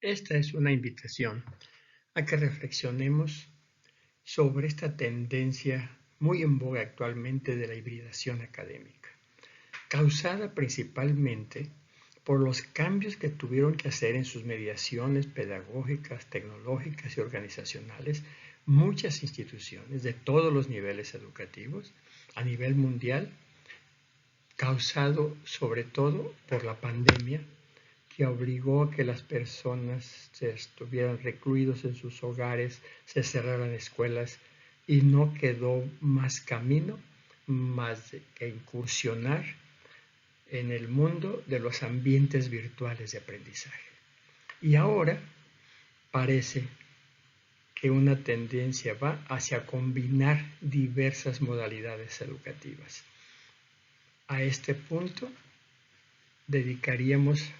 Esta es una invitación a que reflexionemos sobre esta tendencia muy en boga actualmente de la hibridación académica, causada principalmente por los cambios que tuvieron que hacer en sus mediaciones pedagógicas, tecnológicas y organizacionales muchas instituciones de todos los niveles educativos a nivel mundial, causado sobre todo por la pandemia que obligó a que las personas se estuvieran recluidos en sus hogares, se cerraran escuelas y no quedó más camino más que incursionar en el mundo de los ambientes virtuales de aprendizaje. Y ahora parece que una tendencia va hacia combinar diversas modalidades educativas. A este punto dedicaríamos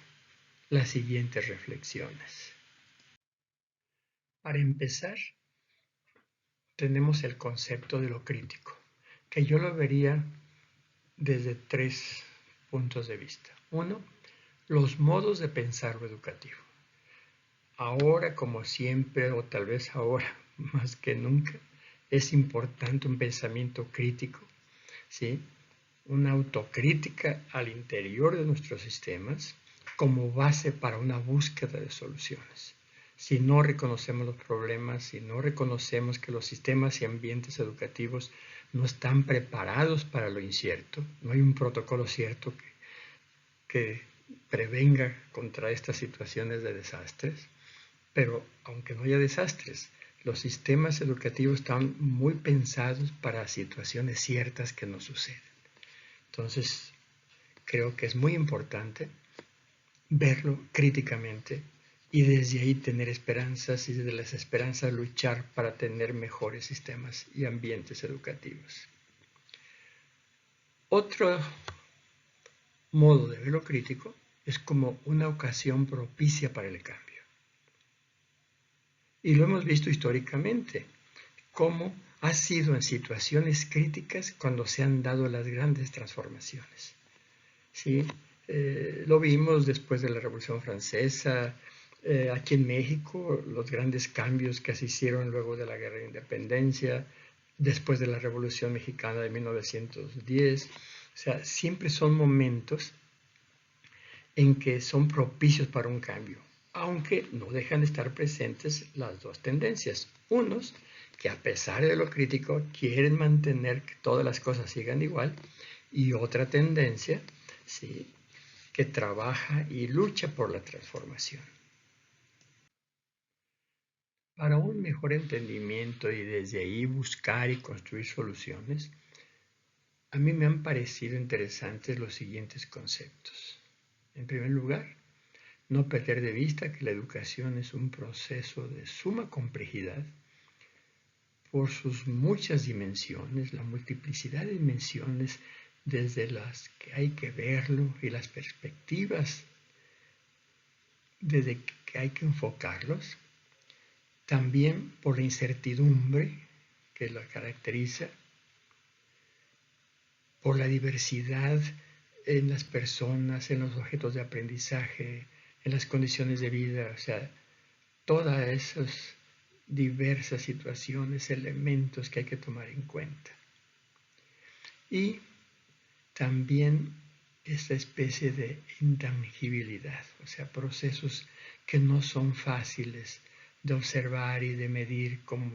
las siguientes reflexiones. Para empezar, tenemos el concepto de lo crítico, que yo lo vería desde tres puntos de vista. Uno, los modos de pensar lo educativo. Ahora, como siempre, o tal vez ahora más que nunca, es importante un pensamiento crítico, ¿sí? Una autocrítica al interior de nuestros sistemas como base para una búsqueda de soluciones. Si no reconocemos los problemas, si no reconocemos que los sistemas y ambientes educativos no están preparados para lo incierto, no hay un protocolo cierto que prevenga contra estas situaciones de desastres, pero aunque no haya desastres, los sistemas educativos están muy pensados para situaciones ciertas que no suceden. Entonces, creo que es muy importante verlo críticamente y desde ahí tener esperanzas y desde las esperanzas luchar para tener mejores sistemas y ambientes educativos. Otro modo de verlo crítico es como una ocasión propicia para el cambio. Y lo hemos visto históricamente, cómo ha sido en situaciones críticas cuando se han dado las grandes transformaciones. ¿Sí? Lo vimos después de la Revolución Francesa, aquí en México, los grandes cambios que se hicieron luego de la Guerra de Independencia, después de la Revolución Mexicana de 1910. O sea, siempre son momentos en que son propicios para un cambio, aunque no dejan de estar presentes las dos tendencias. Unos que a pesar de lo crítico quieren mantener que todas las cosas sigan igual, y otra tendencia, ¿sí?, que trabaja y lucha por la transformación. Para un mejor entendimiento y desde ahí buscar y construir soluciones, a mí me han parecido interesantes los siguientes conceptos. En primer lugar, no perder de vista que la educación es un proceso de suma complejidad por sus muchas dimensiones, la multiplicidad de dimensiones desde las que hay que verlo y las perspectivas desde que hay que enfocarlos, también por la incertidumbre que la caracteriza, por la diversidad en las personas, en los objetos de aprendizaje, en las condiciones de vida, o sea, todas esas diversas situaciones, elementos que hay que tomar en cuenta. Y también esta especie de intangibilidad, o sea, procesos que no son fáciles de observar y de medir como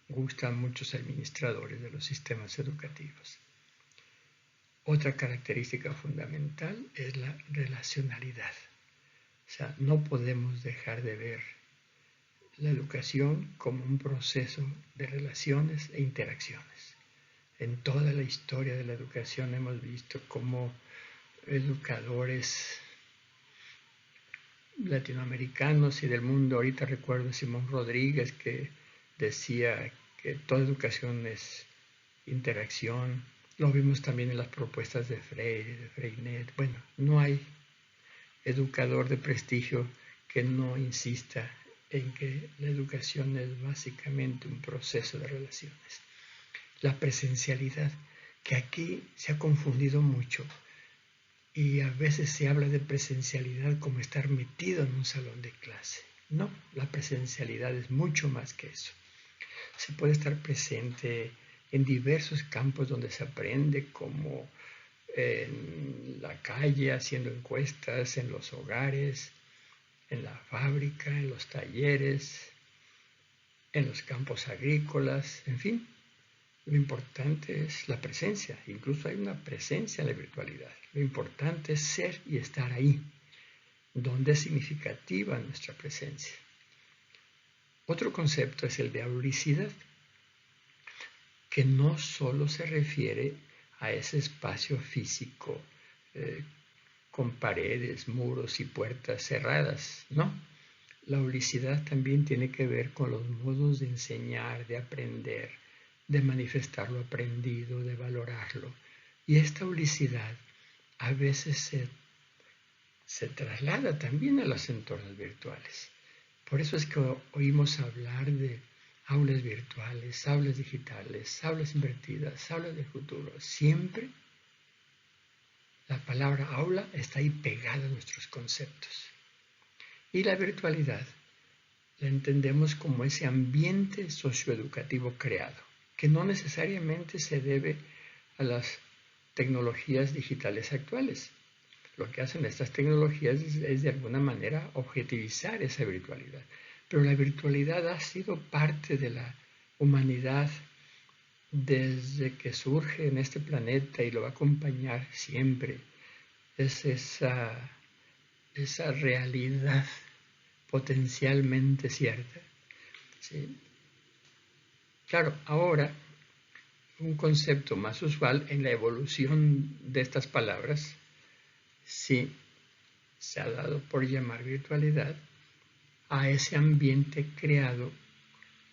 gustan muchos administradores de los sistemas educativos. Otra característica fundamental es la relacionalidad. O sea, no podemos dejar de ver la educación como un proceso de relaciones e interacciones. En toda la historia de la educación hemos visto cómo educadores latinoamericanos y del mundo, ahorita recuerdo a Simón Rodríguez que decía que toda educación es interacción. Lo vimos también en las propuestas de Freire, de Freinet. Bueno, no hay educador de prestigio que no insista en que la educación es básicamente un proceso de relaciones. La presencialidad, que aquí se ha confundido mucho y a veces se habla de presencialidad como estar metido en un salón de clase. No, la presencialidad es mucho más que eso. Se puede estar presente en diversos campos donde se aprende, como en la calle, haciendo encuestas, en los hogares, en la fábrica, en los talleres, en los campos agrícolas, en fin. Lo importante es la presencia, incluso hay una presencia en la virtualidad. Lo importante es ser y estar ahí, donde es significativa nuestra presencia. Otro concepto es el de auricidad, que no solo se refiere a ese espacio físico con paredes, muros y puertas cerradas, ¿no? La auricidad también tiene que ver con los modos de enseñar, de aprender, de manifestar lo aprendido, de valorarlo. Y esta auricidad a veces se traslada también a los entornos virtuales. Por eso es que oímos hablar de aulas virtuales, aulas digitales, aulas invertidas, aulas del futuro. Siempre la palabra aula está ahí pegada a nuestros conceptos. Y la virtualidad la entendemos como ese ambiente socioeducativo creado, que no necesariamente se debe a las tecnologías digitales actuales. Lo que hacen estas tecnologías es de alguna manera objetivizar esa virtualidad. Pero la virtualidad ha sido parte de la humanidad desde que surge en este planeta y lo va a acompañar siempre. Es esa realidad potencialmente cierta. ¿Sí? Claro, ahora un concepto más usual en la evolución de estas palabras, sí, se ha dado por llamar virtualidad a ese ambiente creado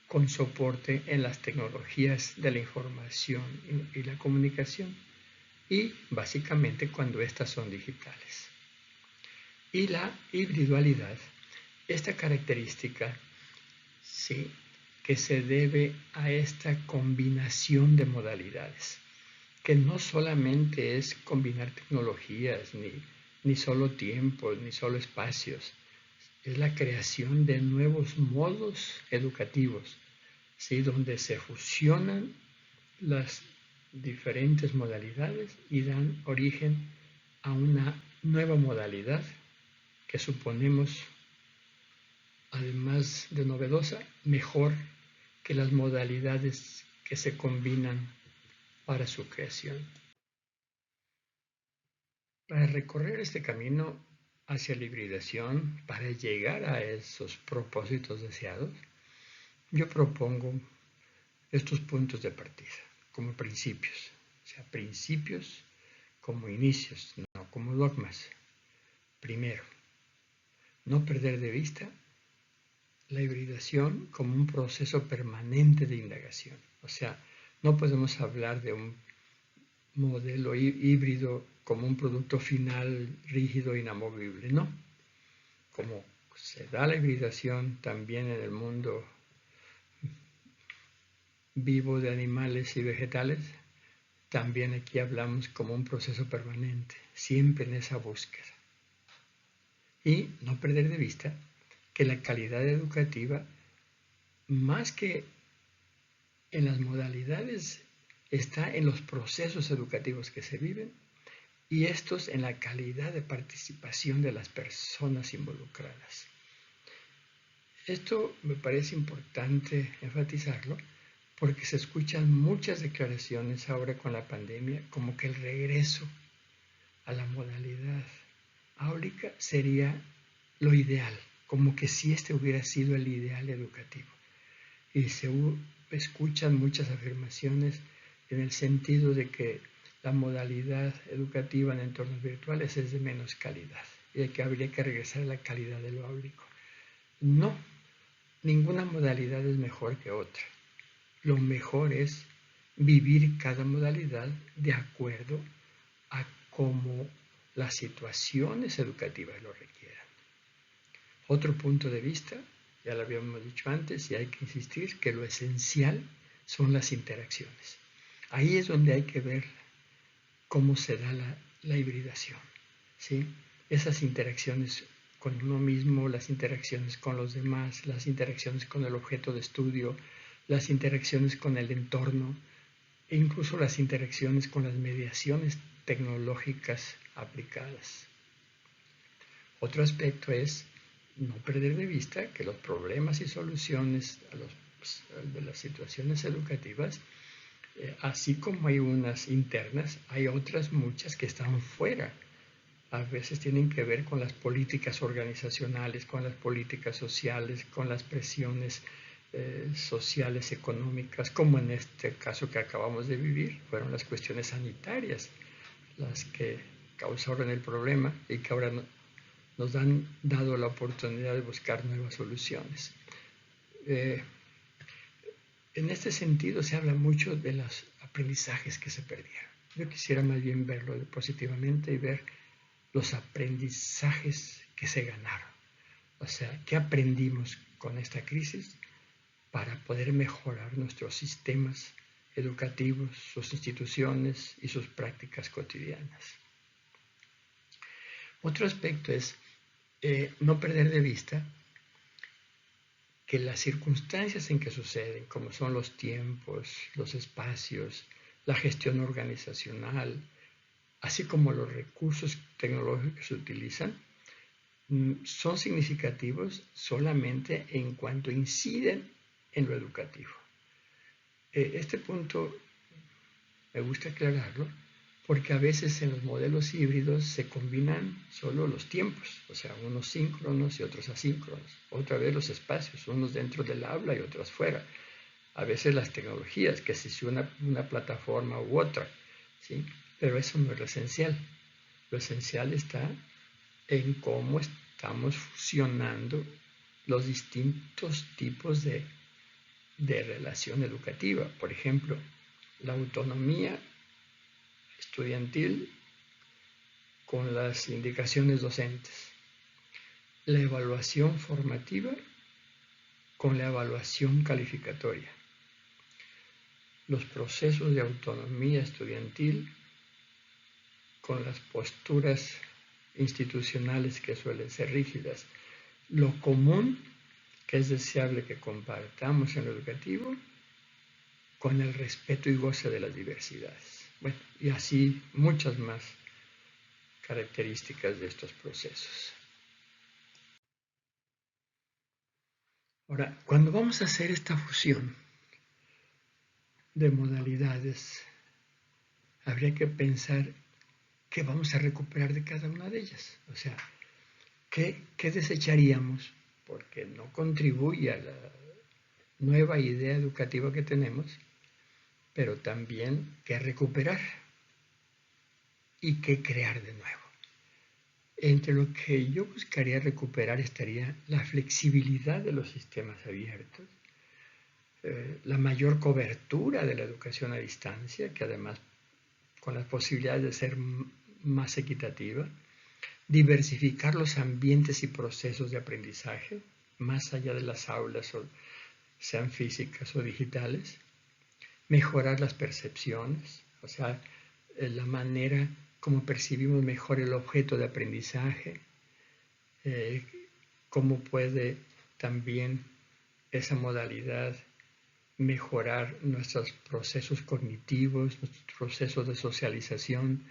con soporte en las tecnologías de la información y la comunicación, y básicamente cuando estas son digitales. Y la individualidad, esta característica, sí, que se debe a esta combinación de modalidades, que no solamente es combinar tecnologías, ni solo tiempos, ni solo espacios, es la creación de nuevos modos educativos, ¿sí? Donde se fusionan las diferentes modalidades y dan origen a una nueva modalidad que suponemos, además de novedosa, mejor que las modalidades que se combinan para su creación. Para recorrer este camino hacia la hibridación, para llegar a esos propósitos deseados, yo propongo estos puntos de partida como principios, o sea, principios como inicios, no como dogmas. Primero, no perder de vista la hibridación como un proceso permanente de indagación. O sea, no podemos hablar de un modelo híbrido como un producto final rígido e inamovible, no. Como se da la hibridación también en el mundo vivo de animales y vegetales, también aquí hablamos como un proceso permanente, siempre en esa búsqueda. Y no perder de vista que la calidad educativa, más que en las modalidades, está en los procesos educativos que se viven y estos en la calidad de participación de las personas involucradas. Esto me parece importante enfatizarlo porque se escuchan muchas declaraciones ahora con la pandemia como que el regreso a la modalidad áulica sería lo ideal, como que si este hubiera sido el ideal educativo. Y se escuchan muchas afirmaciones en el sentido de que la modalidad educativa en entornos virtuales es de menos calidad y que habría que regresar a la calidad de lo áulico. No, ninguna modalidad es mejor que otra. Lo mejor es vivir cada modalidad de acuerdo a cómo las situaciones educativas lo requieran. Otro punto de vista, ya lo habíamos dicho antes y hay que insistir, que lo esencial son las interacciones. Ahí es donde hay que ver cómo se da la hibridación, ¿sí? Esas interacciones con uno mismo, las interacciones con los demás, las interacciones con el objeto de estudio, las interacciones con el entorno e incluso las interacciones con las mediaciones tecnológicas aplicadas. Otro aspecto es no perder de vista que los problemas y soluciones de las situaciones educativas, así como hay unas internas, hay otras muchas que están fuera. A veces tienen que ver con las políticas organizacionales, con las políticas sociales, con las presiones sociales, económicas, como en este caso que acabamos de vivir, fueron las cuestiones sanitarias las que causaron el problema y que ahora nos han dado la oportunidad de buscar nuevas soluciones. En este sentido se habla mucho de los aprendizajes que se perdieron. Yo quisiera más bien verlo positivamente y ver los aprendizajes que se ganaron. O sea, ¿qué aprendimos con esta crisis para poder mejorar nuestros sistemas educativos, sus instituciones y sus prácticas cotidianas? Otro aspecto es no perder de vista que las circunstancias en que suceden, como son los tiempos, los espacios, la gestión organizacional, así como los recursos tecnológicos que se utilizan, son significativos solamente en cuanto inciden en lo educativo. Este punto me gusta aclararlo porque a veces en los modelos híbridos se combinan solo los tiempos, o sea, unos síncronos y otros asíncronos. Otra vez los espacios, unos dentro del aula y otros fuera. A veces las tecnologías, que si una plataforma u otra, ¿sí? Pero eso no es lo esencial. Lo esencial está en cómo estamos fusionando los distintos tipos de relación educativa. Por ejemplo, la autonomía estudiantil con las indicaciones docentes, la evaluación formativa con la evaluación calificatoria, los procesos de autonomía estudiantil con las posturas institucionales que suelen ser rígidas, lo común que es deseable que compartamos en lo educativo con el respeto y goce de las diversidades. Bueno, y así muchas más características de estos procesos. Ahora, cuando vamos a hacer esta fusión de modalidades, habría que pensar qué vamos a recuperar de cada una de ellas. O sea, ¿qué desecharíamos? Porque no contribuye a la nueva idea educativa que tenemos, pero también qué recuperar y qué crear de nuevo. Entre lo que yo buscaría recuperar estaría la flexibilidad de los sistemas abiertos, la mayor cobertura de la educación a distancia, que además con las posibilidades de ser más equitativa, diversificar los ambientes y procesos de aprendizaje, más allá de las aulas, sean físicas o digitales, mejorar las percepciones, o sea, la manera como percibimos mejor el objeto de aprendizaje, cómo puede también esa modalidad mejorar nuestros procesos cognitivos, nuestros procesos de socialización.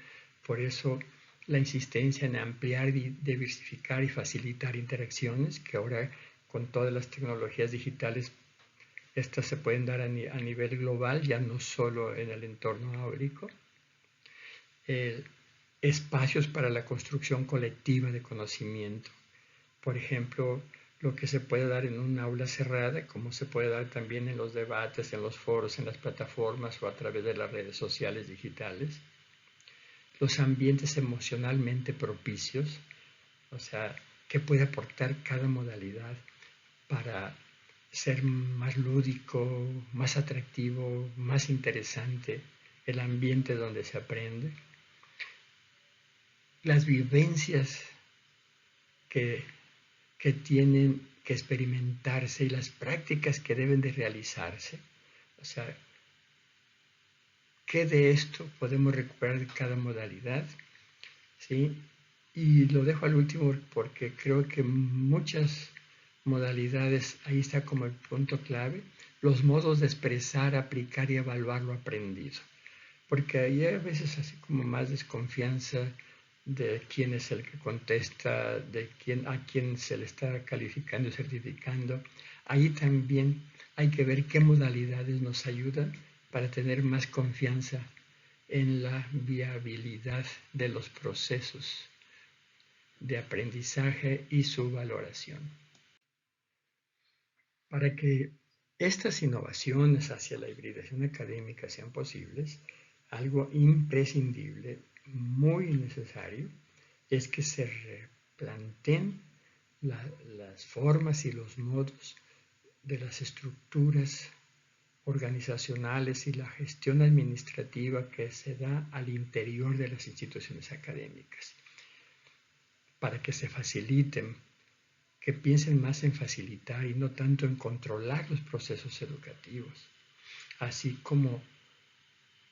Por eso la insistencia en ampliar, diversificar y facilitar interacciones, que ahora con todas las tecnologías digitales estas se pueden dar a nivel global, ya no solo en el entorno áurico. Espacios para la construcción colectiva de conocimiento. Por ejemplo, lo que se puede dar en un aula cerrada, como se puede dar también en los debates, en los foros, en las plataformas o a través de las redes sociales digitales. Los ambientes emocionalmente propicios, o sea, qué puede aportar cada modalidad para ser más lúdico, más atractivo, más interesante el ambiente donde se aprende. Las vivencias que tienen que experimentarse y las prácticas que deben de realizarse. O sea, ¿qué de esto podemos recuperar de cada modalidad? ¿Sí? Y lo dejo al último porque creo que muchas modalidades, ahí está como el punto clave, los modos de expresar, aplicar y evaluar lo aprendido. Porque hay a veces así como más desconfianza de quién es el que contesta, de quién, a quién se le está calificando y certificando. Ahí también hay que ver qué modalidades nos ayudan para tener más confianza en la viabilidad de los procesos de aprendizaje y su valoración. Para que estas innovaciones hacia la hibridación académica sean posibles, algo imprescindible, muy necesario, es que se replanteen las formas y los modos de las estructuras organizacionales y la gestión administrativa que se da al interior de las instituciones académicas, para que se faciliten, que piensen más en facilitar y no tanto en controlar los procesos educativos, así como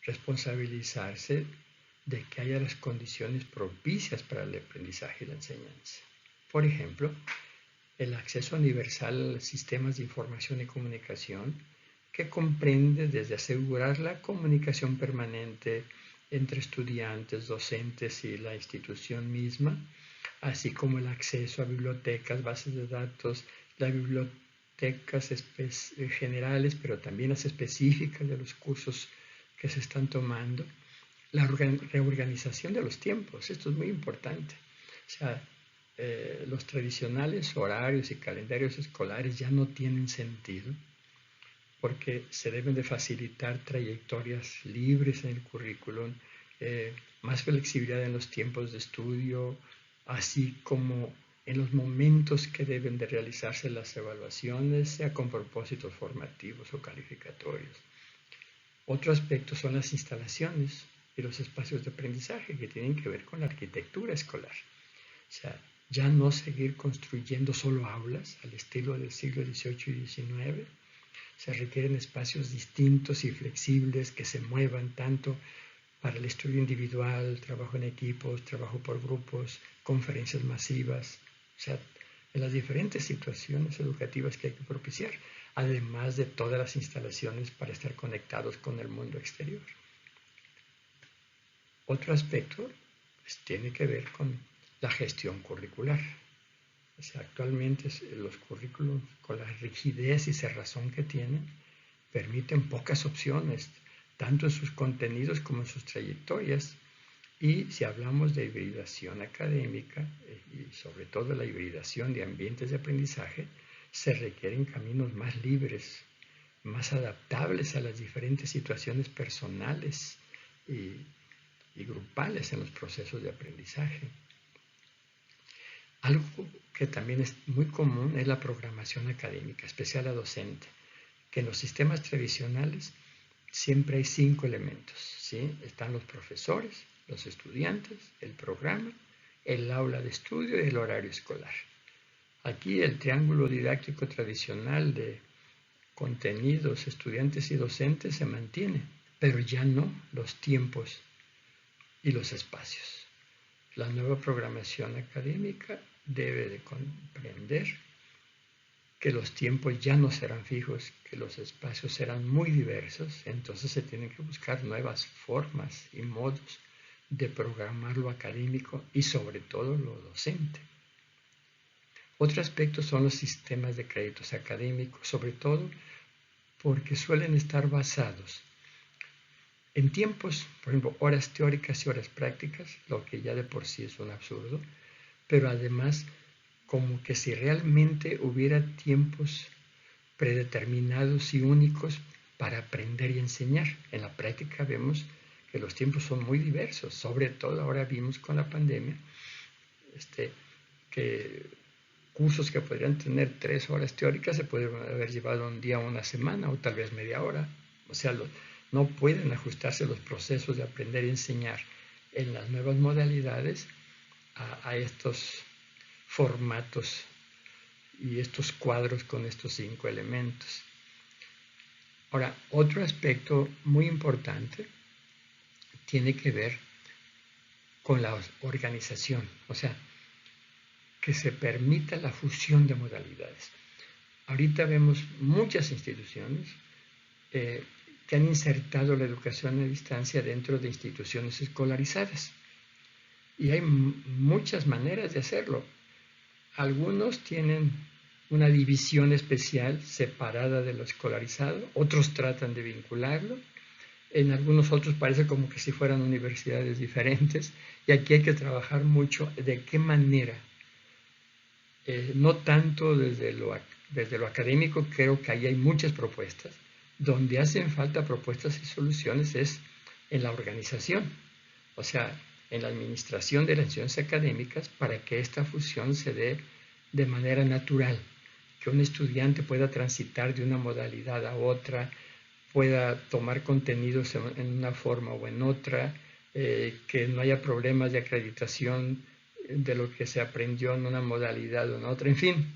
responsabilizarse de que haya las condiciones propicias para el aprendizaje y la enseñanza. Por ejemplo, el acceso universal a sistemas de información y comunicación, que comprende desde asegurar la comunicación permanente entre estudiantes, docentes y la institución misma, así como el acceso a bibliotecas, bases de datos, las bibliotecas generales, pero también las específicas de los cursos que se están tomando, la reorganización de los tiempos, esto es muy importante. O sea, los tradicionales horarios y calendarios escolares ya no tienen sentido porque se deben de facilitar trayectorias libres en el currículum, más flexibilidad en los tiempos de estudio, así como en los momentos que deben de realizarse las evaluaciones, sea con propósitos formativos o calificatorios. Otro aspecto son las instalaciones y los espacios de aprendizaje que tienen que ver con la arquitectura escolar. O sea, ya no seguir construyendo solo aulas al estilo del siglo XVIII y XIX. Se requieren espacios distintos y flexibles que se muevan tanto para el estudio individual, trabajo en equipos, trabajo por grupos, conferencias masivas, o sea, en las diferentes situaciones educativas que hay que propiciar, además de todas las instalaciones para estar conectados con el mundo exterior. Otro aspecto pues, tiene que ver con la gestión curricular. O sea, actualmente los currículos, con la rigidez y cerrazón que tienen, permiten pocas opciones, tanto en sus contenidos como en sus trayectorias. Y si hablamos de hibridación académica y sobre todo la hibridación de ambientes de aprendizaje, se requieren caminos más libres, más adaptables a las diferentes situaciones personales y grupales en los procesos de aprendizaje. Algo que también es muy común es la programación académica, especial a docente, que en los sistemas tradicionales siempre hay 5 elementos, ¿sí? Están los profesores, los estudiantes, el programa, el aula de estudio y el horario escolar. Aquí el triángulo didáctico tradicional de contenidos, estudiantes y docentes se mantiene, pero ya no los tiempos y los espacios. La nueva programación académica debe de comprender que los tiempos ya no serán fijos, que los espacios serán muy diversos, entonces se tienen que buscar nuevas formas y modos de programar lo académico y sobre todo lo docente. Otro aspecto son los sistemas de créditos académicos, sobre todo porque suelen estar basados en tiempos, por ejemplo, horas teóricas y horas prácticas, lo que ya de por sí es un absurdo, pero además como que si realmente hubiera tiempos predeterminados y únicos para aprender y enseñar. En la práctica vemos que los tiempos son muy diversos, sobre todo ahora vimos con la pandemia que cursos que podrían tener 3 horas teóricas se pueden haber llevado un día o una semana o tal vez media hora. O sea, no pueden ajustarse los procesos de aprender y enseñar en las nuevas modalidades a estos formatos y estos cuadros con estos 5 elementos. Ahora, otro aspecto muy importante tiene que ver con la organización, o sea, que se permita la fusión de modalidades. Ahorita vemos muchas instituciones que han insertado la educación a distancia dentro de instituciones escolarizadas. Y hay muchas maneras de hacerlo. Algunos tienen una división especial separada de lo escolarizado, otros tratan de vincularlo, en algunos otros parece como que si fueran universidades diferentes, y aquí hay que trabajar mucho de qué manera, no tanto desde lo académico, creo que ahí hay muchas propuestas, donde hacen falta propuestas y soluciones es en la organización, o sea, en la administración de las instituciones académicas para que esta fusión se dé de manera natural, que un estudiante pueda transitar de una modalidad a otra, pueda tomar contenidos en una forma o en otra, que no haya problemas de acreditación de lo que se aprendió en una modalidad o en otra, en fin.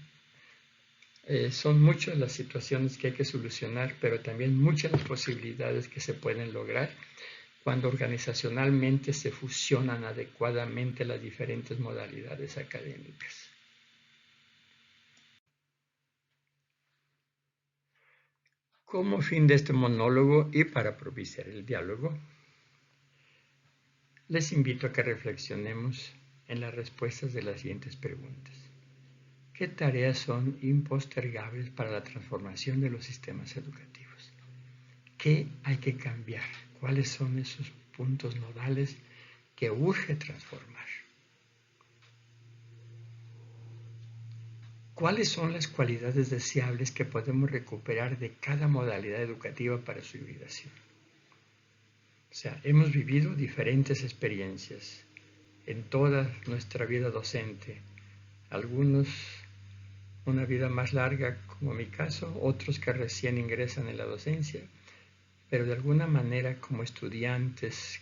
Son muchas las situaciones que hay que solucionar, pero también muchas las posibilidades que se pueden lograr cuando organizacionalmente se fusionan adecuadamente las diferentes modalidades académicas. Como fin de este monólogo y para propiciar el diálogo, les invito a que reflexionemos en las respuestas de las siguientes preguntas. ¿Qué tareas son impostergables para la transformación de los sistemas educativos? ¿Qué hay que cambiar? ¿Cuáles son esos puntos nodales que urge transformar? ¿Cuáles son las cualidades deseables que podemos recuperar de cada modalidad educativa para su hibridación? O sea, hemos vivido diferentes experiencias en toda nuestra vida docente. Algunos una vida más larga, como mi caso, otros que recién ingresan en la docencia, pero de alguna manera como estudiantes,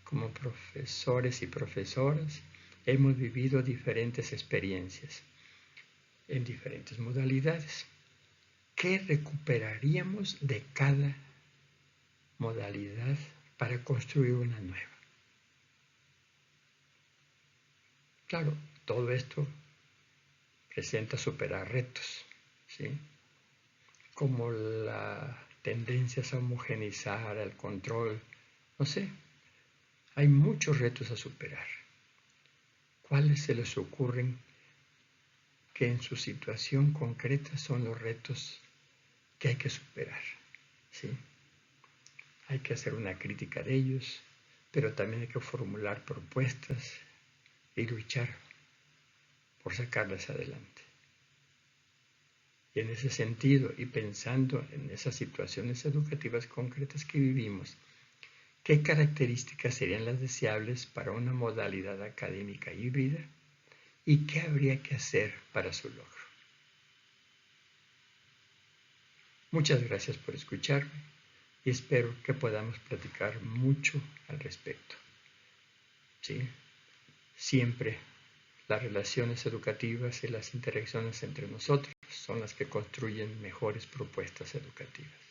como profesores y profesoras, hemos vivido diferentes experiencias en diferentes modalidades. ¿Qué recuperaríamos de cada modalidad para construir una nueva? Claro, todo esto presenta superar retos, ¿sí? Como la tendencia a homogeneizar, al control, no sé, hay muchos retos a superar. ¿Cuáles se les ocurren que en su situación concreta son los retos que hay que superar? ¿Sí? Hay que hacer una crítica de ellos, pero también hay que formular propuestas y luchar por sacarlas adelante. Y en ese sentido, y pensando en esas situaciones educativas concretas que vivimos, ¿qué características serían las deseables para una modalidad académica híbrida? ¿Y qué habría que hacer para su logro? Muchas gracias por escucharme y espero que podamos platicar mucho al respecto. ¿Sí? Siempre las relaciones educativas y las interacciones entre nosotros son las que construyen mejores propuestas educativas.